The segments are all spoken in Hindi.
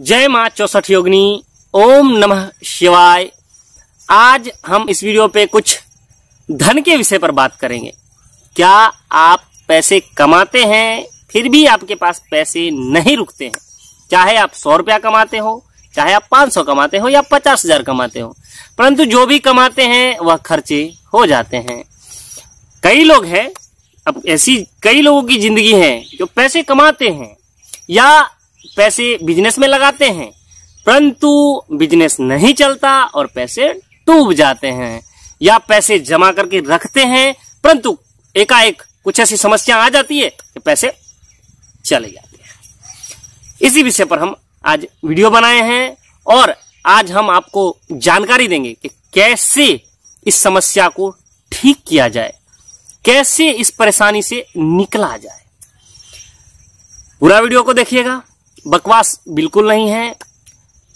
जय माँ 64 योगिनी। ओम नमः शिवाय। आज हम इस वीडियो पे कुछ धन के विषय पर बात करेंगे। क्या आप पैसे कमाते हैं फिर भी आपके पास पैसे नहीं रुकते हैं? चाहे आप 100 रुपया कमाते हो, चाहे आप 500 कमाते हो या 50,000 कमाते हो, परंतु जो भी कमाते हैं वह खर्चे हो जाते हैं। कई लोग हैं, अब ऐसी कई लोगों की जिंदगी है जो पैसे कमाते हैं या पैसे बिजनेस में लगाते हैं, परंतु बिजनेस नहीं चलता और पैसे डूब जाते हैं, या पैसे जमा करके रखते हैं परंतु एकाएक कुछ ऐसी समस्या आ जाती है कि पैसे चले जाते हैं। इसी विषय पर हम आज वीडियो बनाए हैं और आज हम आपको जानकारी देंगे कि कैसे इस समस्या को ठीक किया जाए, कैसे इस परेशानी से निकला जाए। पूरा वीडियो को देखिएगा, बकवास बिल्कुल नहीं है।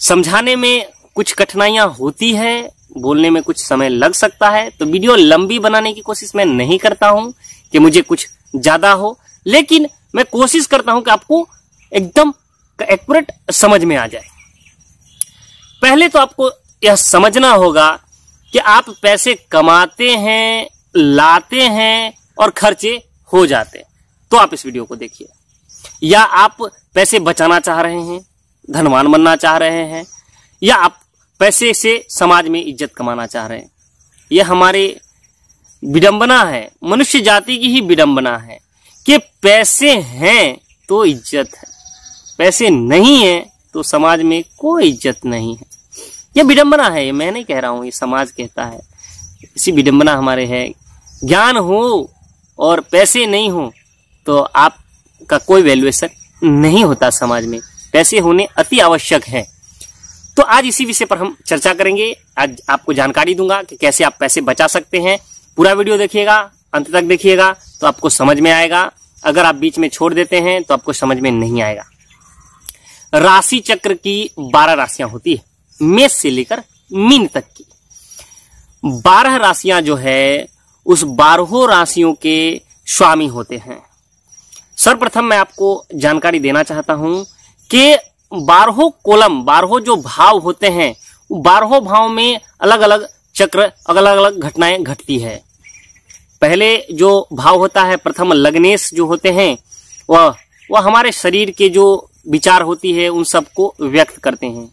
समझाने में कुछ कठिनाइयां होती है, बोलने में कुछ समय लग सकता है, तो वीडियो लंबी बनाने की कोशिश मैं नहीं करता हूं कि मुझे कुछ ज्यादा हो, लेकिन मैं कोशिश करता हूं कि आपको एकदम एक्यूरेट समझ में आ जाए। पहले तो आपको यह समझना होगा कि आप पैसे कमाते हैं, लाते हैं और खर्चे हो जाते हैं, तो आप इस वीडियो को देखिए। या आप पैसे बचाना चाह रहे हैं, धनवान बनना चाह रहे हैं, या आप पैसे से समाज में इज्जत कमाना चाह रहे हैं। यह हमारे विडंबना है, मनुष्य जाति की ही विडंबना है कि पैसे हैं तो इज्जत है, पैसे नहीं है तो समाज में कोई इज्जत नहीं है। यह विडंबना है, ये मैं नहीं कह रहा हूं, ये समाज कहता है। इसी विडंबना हमारे है। ज्ञान हो और पैसे नहीं हो तो आपका कोई वैल्यूएशन नहीं होता समाज में। पैसे होने अति आवश्यक है। तो आज इसी विषय पर हम चर्चा करेंगे। आज आपको जानकारी दूंगा कि कैसे आप पैसे बचा सकते हैं। पूरा वीडियो देखिएगा, अंत तक देखिएगा तो आपको समझ में आएगा। अगर आप बीच में छोड़ देते हैं तो आपको समझ में नहीं आएगा। राशि चक्र की 12 राशियां होती है, मेष से लेकर मीन तक की 12 राशियां जो है उस 12 राशियों के स्वामी होते हैं। सर्वप्रथम मैं आपको जानकारी देना चाहता हूं कि 12 कॉलम, 12 जो भाव होते हैं, 12 भाव में अलग अलग चक्र, अलग अलग घटनाएं घटती है। पहले जो भाव होता है, प्रथम लग्नेश जो होते हैं, वह हमारे शरीर के जो विचार होती है उन सबको व्यक्त करते हैं।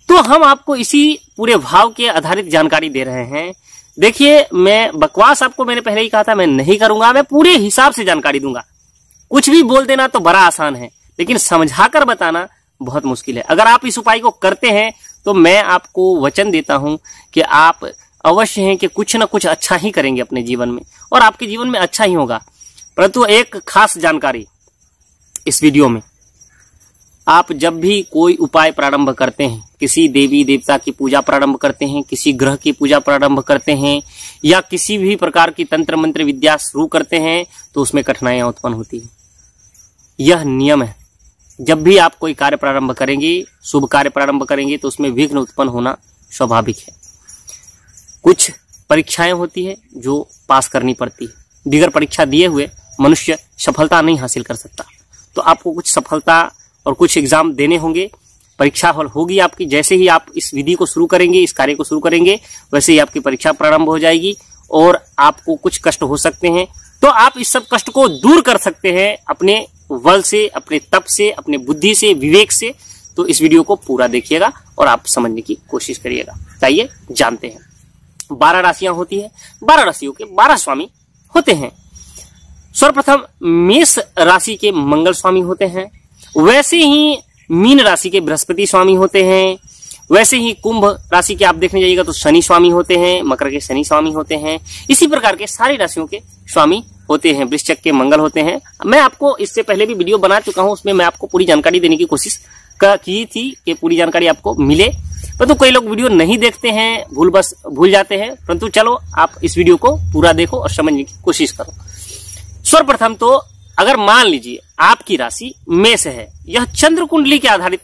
तो हम आपको इसी पूरे भाव के आधारित जानकारी दे रहे हैं। देखिए, मैं बकवास आपको मैंने पहले ही कहा था मैं नहीं करूंगा, मैं पूरे हिसाब से जानकारी दूंगा। कुछ भी बोल देना तो बड़ा आसान है, लेकिन समझाकर बताना बहुत मुश्किल है। अगर आप इस उपाय को करते हैं तो मैं आपको वचन देता हूं कि आप अवश्य हैं कि कुछ ना कुछ अच्छा ही करेंगे अपने जीवन में, और आपके जीवन में अच्छा ही होगा। परंतु एक खास जानकारी इस वीडियो में, आप जब भी कोई उपाय प्रारंभ करते हैं, किसी देवी देवता की पूजा प्रारंभ करते हैं, किसी ग्रह की पूजा प्रारंभ करते हैं, या किसी भी प्रकार की तंत्र मंत्र विद्या शुरू करते हैं, तो उसमें कठिनाइयां उत्पन्न होती है। यह नियम है। जब भी आप कोई कार्य प्रारंभ करेंगे, शुभ कार्य प्रारंभ करेंगे, तो उसमें विघ्न उत्पन्न होना स्वाभाविक है। कुछ परीक्षाएं होती है जो पास करनी पड़ती है। बिगर परीक्षा दिए हुए मनुष्य सफलता नहीं हासिल कर सकता। तो आपको कुछ सफलता और कुछ एग्जाम देने होंगे, परीक्षा होगी आपकी। जैसे ही आप इस विधि को शुरू करेंगे, इस कार्य को शुरू करेंगे, वैसे ही आपकी परीक्षा प्रारंभ हो जाएगी और आपको कुछ कष्ट हो सकते हैं। तो आप इस सब कष्ट को दूर कर सकते हैं अपने बल से, अपने तप से, अपने बुद्धि से, विवेक से। तो इस वीडियो को पूरा देखिएगा और आप समझने की कोशिश करिएगा। आइए जानते हैं। 12 राशियां होती है, 12 राशियों के 12 स्वामी होते हैं। सर्वप्रथम मेष राशि के मंगल स्वामी होते हैं, वैसे ही मीन राशि के बृहस्पति स्वामी होते हैं, वैसे ही कुंभ राशि के आप देखने जाइएगा तो शनि स्वामी होते हैं, मकर के शनि स्वामी होते हैं। इसी प्रकार के सारी राशियों के स्वामी होते हैं। वृश्चिक के मंगल होते हैं। मैं आपको इससे पहले भी वीडियो बना चुका हूं, उसमें मैं आपको पूरी जानकारी देने की कोशिश की थी कि पूरी जानकारी आपको मिले, परंतु कई लोग वीडियो नहीं देखते हैं, भूल जाते हैं। परंतु चलो, आप इस वीडियो को पूरा देखो और समझने की कोशिश करो। सर्वप्रथम तो अगर मान लीजिए आपकी राशि मेष है, यह चंद्र कुंडली के आधारित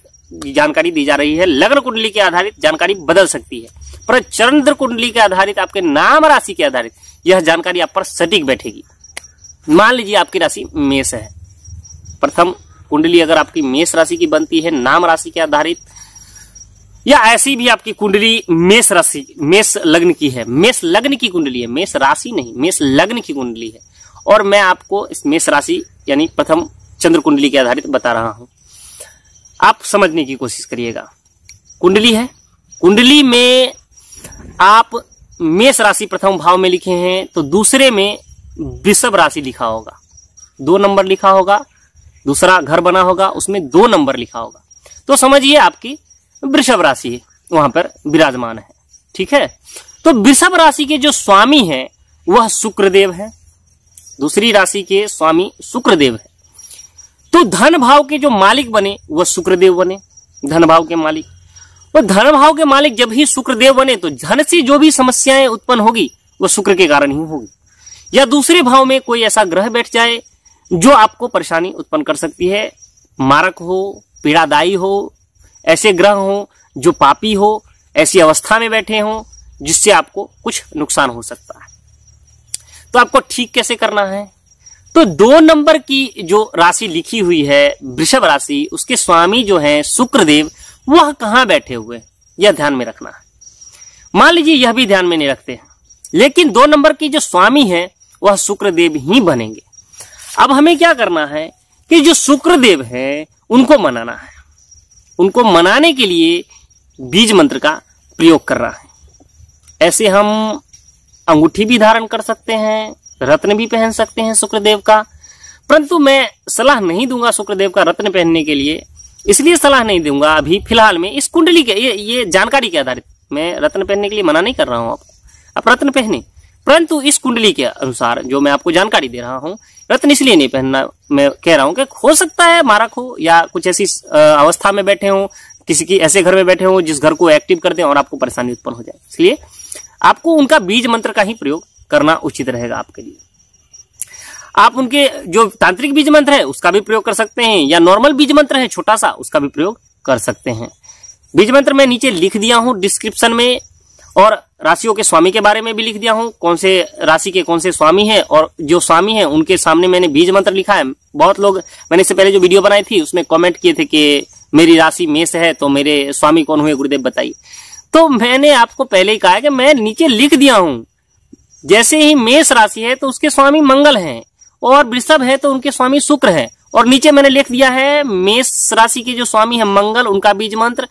जानकारी दी जा रही है। लग्न कुंडली के आधारित जानकारी बदल सकती है, पर चंद्र कुंडली के आधारित, आपके नाम राशि के आधारित यह जानकारी आप पर सटीक बैठेगी। मान लीजिए आपकी राशि मेष है। प्रथम कुंडली अगर आपकी मेष राशि की बनती है, नाम राशि के आधारित, या ऐसी भी आपकी कुंडली मेष राशि, मेष लग्न की है, मेष लग्न की कुंडली है, मेष राशि नहीं, मेष लग्न की कुंडली है, और मैं आपको इस मेष राशि यानी प्रथम चंद्र कुंडली के आधारित बता रहा हूं, आप समझने की कोशिश करिएगा। कुंडली है, कुंडली में आप मेष राशि प्रथम भाव में लिखे हैं तो दूसरे में वृषभ राशि लिखा होगा, 2 नंबर लिखा होगा, दूसरा घर बना होगा उसमें 2 नंबर लिखा होगा, तो समझिए आपकी वृषभ राशि है वहां पर विराजमान है। ठीक है, तो वृषभ राशि के जो स्वामी है वह शुक्रदेव है, दूसरी राशि के स्वामी शुक्रदेव है। तो धन भाव के जो मालिक बने वह शुक्रदेव बने, धन भाव के मालिक। और धन भाव के मालिक जब ही शुक्रदेव बने तो धन से जो भी समस्याएं उत्पन्न होगी वह शुक्र के कारण ही होगी। या दूसरे भाव में कोई ऐसा ग्रह बैठ जाए जो आपको परेशानी उत्पन्न कर सकती है, मारक हो, पीड़ादायी हो, ऐसे ग्रह हो जो पापी हो, ऐसी अवस्था में बैठे हो जिससे आपको कुछ नुकसान हो सकता है। तो आपको ठीक कैसे करना है? तो 2 नंबर की जो राशि लिखी हुई है वृषभ राशि, उसके स्वामी जो है शुक्रदेव, वह कहां बैठे हुए यह ध्यान में रखना है। मान लीजिए यह भी ध्यान में नहीं रखते हैं, लेकिन 2 नंबर की जो स्वामी है वह शुक्रदेव ही बनेंगे। अब हमें क्या करना है कि जो शुक्रदेव है उनको मनाना है, उनको मनाने के लिए बीज मंत्र का प्रयोग करना है। ऐसे हम अंगूठी भी धारण कर सकते हैं, रत्न भी पहन सकते हैं शुक्रदेव का, परंतु मैं सलाह नहीं दूंगा शुक्रदेव का रत्न पहनने के लिए। इसलिए सलाह नहीं दूंगा अभी फिलहाल में इस कुंडली के ये जानकारी के आधारित मैं रत्न पहनने के लिए मना नहीं कर रहा हूं आपको, आप रत्न पहने, परंतु इस कुंडली के अनुसार जो मैं आपको जानकारी दे रहा हूं, रत्न इसलिए नहीं पहनना मैं कह रहा हूं कि हो सकता है मारक हो या कुछ ऐसी अवस्था में बैठे हो, किसी की ऐसे घर में बैठे हो जिस घर को एक्टिव कर दें और आपको परेशानी उत्पन्न हो जाए, इसलिए आपको उनका बीज मंत्र का ही प्रयोग करना उचित रहेगा आपके लिए। आप उनके जो तांत्रिक बीज मंत्र है उसका भी प्रयोग कर सकते हैं, या नॉर्मल बीज मंत्र है छोटा सा उसका भी प्रयोग कर सकते हैं। बीज मंत्र मैं नीचे लिख दिया हूं डिस्क्रिप्शन में, और राशियों के स्वामी के बारे में भी लिख दिया हूं, कौन से राशि के कौन से स्वामी हैं, और जो स्वामी हैं उनके सामने मैंने बीज मंत्र लिखा है। बहुत लोग, मैंने इससे पहले जो वीडियो बनाई थी उसमें कमेंट किए थे कि मेरी राशि मेष है तो मेरे स्वामी कौन हुए गुरुदेव बताइए। तो मैंने आपको पहले ही कहा है कि मैं नीचे लिख दिया हूं, जैसे ही मेष राशि है तो उसके स्वामी मंगल हैं, और वृषभ है तो उनके स्वामी शुक्र है, और नीचे मैंने लिख दिया है मेष राशि के जो स्वामी है मंगल, उनका बीज मंत्र,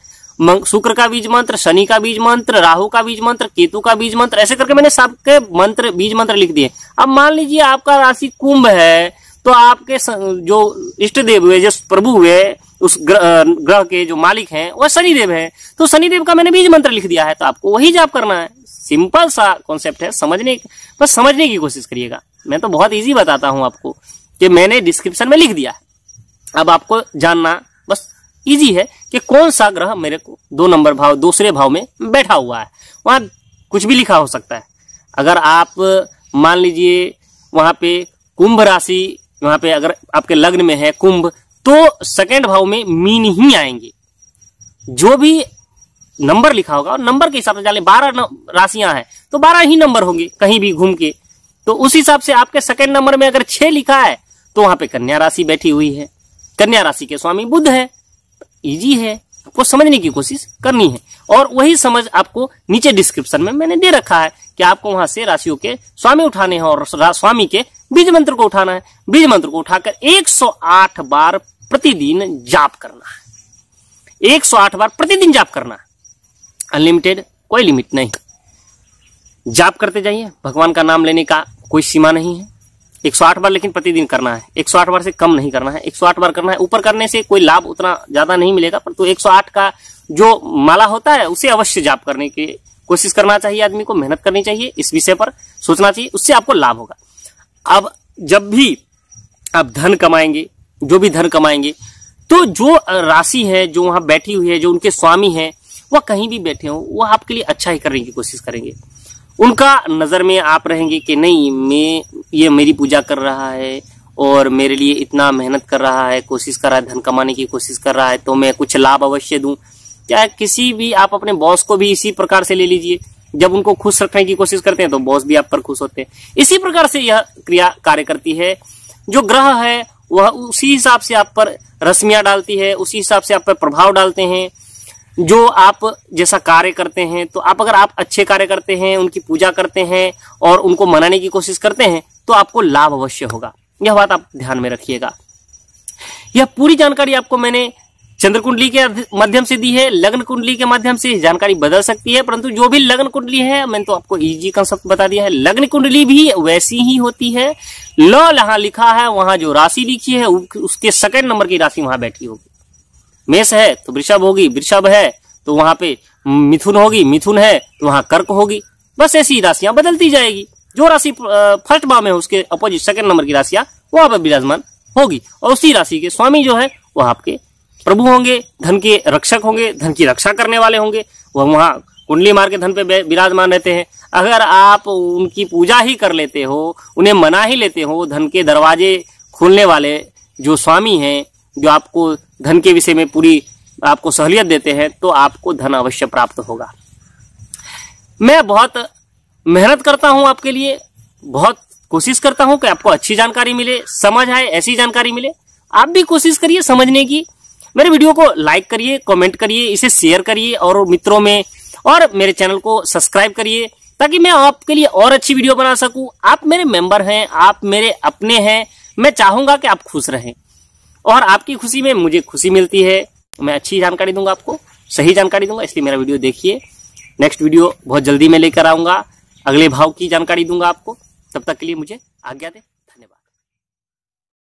शुक्र का बीज मंत्र, शनि का बीज मंत्र, राहु का बीज मंत्र, केतु का बीज मंत्र, ऐसे करके मैंने सबके मंत्र बीज मंत्र लिख दिए। अब मान लीजिए आपका राशि कुंभ है तो आपके जो इष्ट देव हुए, जो प्रभु हुए, उस ग्रह के जो मालिक हैं वह शनिदेव है, तो शनिदेव का मैंने बीज मंत्र लिख दिया है, तो आपको वही जाप करना है। सिंपल सा कॉन्सेप्ट है, बस समझने की कोशिश करिएगा। मैं तो बहुत इजी बताता हूं आपको कि मैंने डिस्क्रिप्शन में लिख दिया है। अब आपको जानना बस इजी है कि कौन सा ग्रह मेरे को 2 नंबर भाव दूसरे भाव में बैठा हुआ है, वहां कुछ भी लिखा हो सकता है। अगर आप मान लीजिए वहां पे कुंभ राशि, वहां पे अगर आपके लग्न में है कुंभ, तो सेकंड भाव में मीन ही आएंगे। जो भी नंबर लिखा होगा और नंबर के हिसाब से जाने 12 राशियां हैं तो 12 ही नंबर होंगे कहीं भी घूम के, तो उस हिसाब से आपके सेकंड नंबर में अगर 6 लिखा है तो वहां पे कन्या राशि बैठी हुई है, कन्या राशि के स्वामी बुध है। इजी है, आपको समझने की कोशिश करनी है, और वही समझ आपको नीचे डिस्क्रिप्शन में मैंने दे रखा है कि आपको वहां से राशियों के स्वामी उठाने हैं और स्वामी के बीज मंत्र को उठाना है। बीज मंत्र को उठाकर 108 बार प्रतिदिन जाप करना है, 108 बार प्रतिदिन जाप करना है, अनलिमिटेड, कोई लिमिट नहीं। जाप करते जाइए, भगवान का नाम लेने का कोई सीमा नहीं है। 108 बार लेकिन प्रतिदिन करना है, 108 बार से कम नहीं करना है, 108 बार करना है। ऊपर करने से कोई लाभ उतना ज्यादा नहीं मिलेगा, परंतु 108 का जो माला होता है उसे अवश्य जाप करने की कोशिश करना चाहिए। आदमी को मेहनत करनी चाहिए, इस विषय पर सोचना चाहिए, उससे आपको लाभ होगा। अब जब भी आप धन कमाएंगे, जो भी धन कमाएंगे, तो जो राशि है जो वहां बैठी हुई है, जो उनके स्वामी है, वह कहीं भी बैठे हो वह आपके लिए अच्छा ही करने की कोशिश करेंगे। उनका नजर में आप रहेंगे कि नहीं, ये मेरी पूजा कर रहा है और मेरे लिए इतना मेहनत कर रहा है, कोशिश कर रहा है, धन कमाने की कोशिश कर रहा है, तो मैं कुछ लाभ अवश्य दूं। क्या किसी भी, आप अपने बॉस को भी इसी प्रकार से ले लीजिए, जब उनको खुश रखने की कोशिश करते हैं तो बॉस भी आप पर खुश होते हैं। इसी प्रकार से यह क्रिया कार्य करती है। जो ग्रह है वह उसी हिसाब से आप पर रश्मियां डालती है, उसी हिसाब से आप पर प्रभाव डालते हैं। जो आप जैसा कार्य करते हैं, तो अगर आप अच्छे कार्य करते हैं, उनकी पूजा करते हैं और उनको मनाने की कोशिश करते हैं तो आपको लाभ अवश्य होगा। यह बात आप ध्यान में रखिएगा। यह पूरी जानकारी आपको मैंने चंद्र कुंडली के माध्यम से दी है। लग्न कुंडली के माध्यम से जानकारी बदल सकती है, परंतु जो भी लग्न कुंडली है मैंने तो आपको इजी कंसेप्ट बता दिया है। लग्न कुंडली भी वैसी ही होती है। ल यहां लिखा है, वहां जो राशि लिखी है उसके सेकंड नंबर की राशि वहां बैठी होगी। मेष है तो वृषभ होगी, वृषभ है तो वहां पे मिथुन होगी, मिथुन है तो वहां कर्क होगी। बस ऐसी राशियां बदलती जाएगी। जो राशि फर्स्ट भाव में है उसके अपोजिट सेकंड नंबर की राशियां वहां पर विराजमान होगी, और उसी राशि के स्वामी जो है वह आपके प्रभु होंगे, धन के रक्षक होंगे, धन की रक्षा करने वाले होंगे। वह वहां कुंडली मार के धन पे विराजमान रहते हैं। अगर आप उनकी पूजा ही कर लेते हो, उन्हें मना ही लेते हो, धन के दरवाजे खोलने वाले जो स्वामी हैं, जो आपको धन के विषय में पूरी आपको सहूलियत देते हैं, तो आपको धन अवश्य प्राप्त होगा। मैं बहुत मेहनत करता हूं आपके लिए, बहुत कोशिश करता हूं कि आपको अच्छी जानकारी मिले, समझ आए, ऐसी जानकारी मिले। आप भी कोशिश करिए समझने की। मेरे वीडियो को लाइक करिए, कमेंट करिए, इसे शेयर करिए और मित्रों में, और मेरे चैनल को सब्सक्राइब करिए ताकि मैं आपके लिए और अच्छी वीडियो बना सकूं। आप मेरे मेंबर हैं, आप मेरे अपने हैं। मैं चाहूंगा कि आप खुश रहें और आपकी खुशी में मुझे खुशी मिलती है। मैं अच्छी जानकारी दूंगा, आपको सही जानकारी दूंगा, इसलिए मेरा वीडियो देखिए। नेक्स्ट वीडियो बहुत जल्दी मैं लेकर आऊंगा, अगले भाव की जानकारी दूंगा आपको। तब तक के लिए मुझे आज्ञा दें।